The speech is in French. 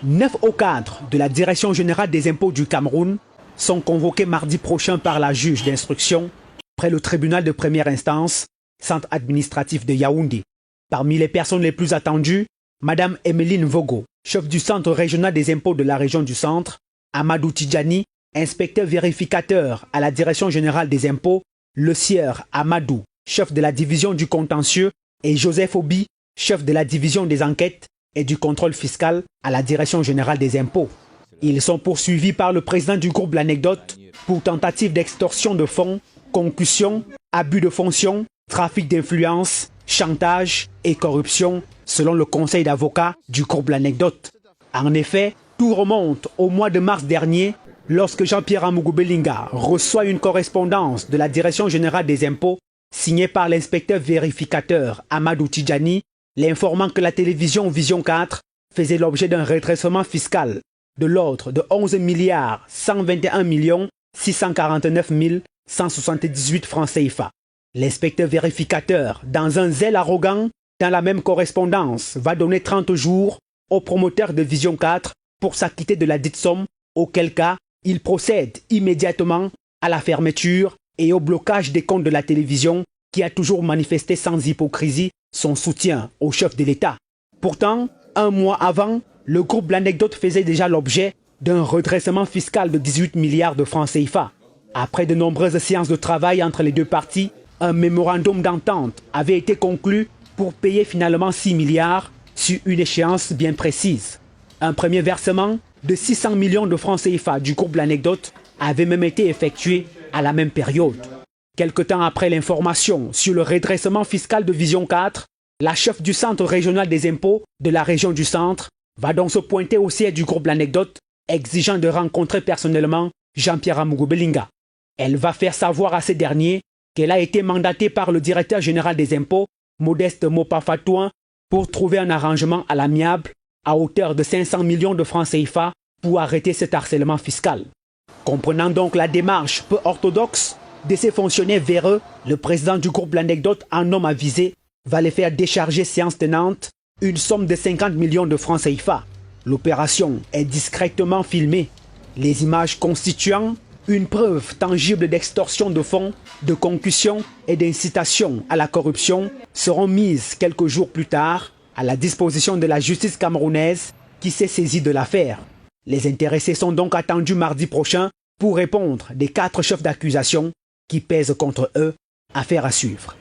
9 hauts cadres de la Direction générale des impôts du Cameroun sont convoqués mardi prochain par la juge d'instruction près le tribunal de première instance, centre administratif de Yaoundé. Parmi les personnes les plus attendues, Madame Emeline Vogo, chef du centre régional des impôts de la région du centre, Amadou Tidjani, inspecteur vérificateur à la Direction générale des impôts, le sieur Amadou, chef de la division du contentieux, et Joseph Obi, chef de la division des enquêtes et du contrôle fiscal à la Direction générale des impôts. Ils sont poursuivis par le président du groupe L'Anecdote pour tentative d'extorsion de fonds, concussion, abus de fonction, trafic d'influence, chantage et corruption, selon le conseil d'avocats du groupe L'Anecdote. En effet, tout remonte au mois de mars dernier, lorsque Jean-Pierre Amougou Belinga reçoit une correspondance de la Direction générale des impôts signée par l'inspecteur vérificateur Amadou Tidjani, l'informant que la télévision Vision 4 faisait l'objet d'un redressement fiscal de l'ordre de 11 milliards 121 millions 649 178 francs CFA. L'inspecteur vérificateur, dans un zèle arrogant, dans la même correspondance, va donner 30 jours au promoteur de Vision 4 pour s'acquitter de la dite somme, auquel cas il procède immédiatement à la fermeture et au blocage des comptes de la télévision qui a toujours manifesté sans hypocrisie son soutien au chef de l'État. Pourtant, un mois avant, le groupe L'Anecdote faisait déjà l'objet d'un redressement fiscal de 18 milliards de francs CFA. Après de nombreuses séances de travail entre les deux parties, un mémorandum d'entente avait été conclu pour payer finalement 6 milliards sur une échéance bien précise. Un premier versement de 600 millions de francs CFA du groupe L'Anecdote avait même été effectué à la même période. Quelque temps après l'information sur le redressement fiscal de Vision 4, la chef du centre régional des impôts de la région du centre va donc se pointer au siège du groupe L'Anecdote, exigeant de rencontrer personnellement Jean-Pierre Amougou Belinga. Elle va faire savoir à ces derniers qu'elle a été mandatée par le directeur général des impôts, Modeste Mopafatouin, pour trouver un arrangement à l'amiable à hauteur de 500 millions de francs CFA pour arrêter cet harcèlement fiscal. Comprenant donc la démarche peu orthodoxe de ces fonctionnaires véreux, le président du groupe L'Anecdote, un homme avisé, va les faire décharger séance tenante une somme de 50 millions de francs CFA. L'opération est discrètement filmée, les images constituant une preuve tangible d'extorsion de fonds, de concussion et d'incitation à la corruption seront mises quelques jours plus tard à la disposition de la justice camerounaise qui s'est saisie de l'affaire. Les intéressés sont donc attendus mardi prochain pour répondre des 4 chefs d'accusation qui pèsent contre eux. Affaire à suivre.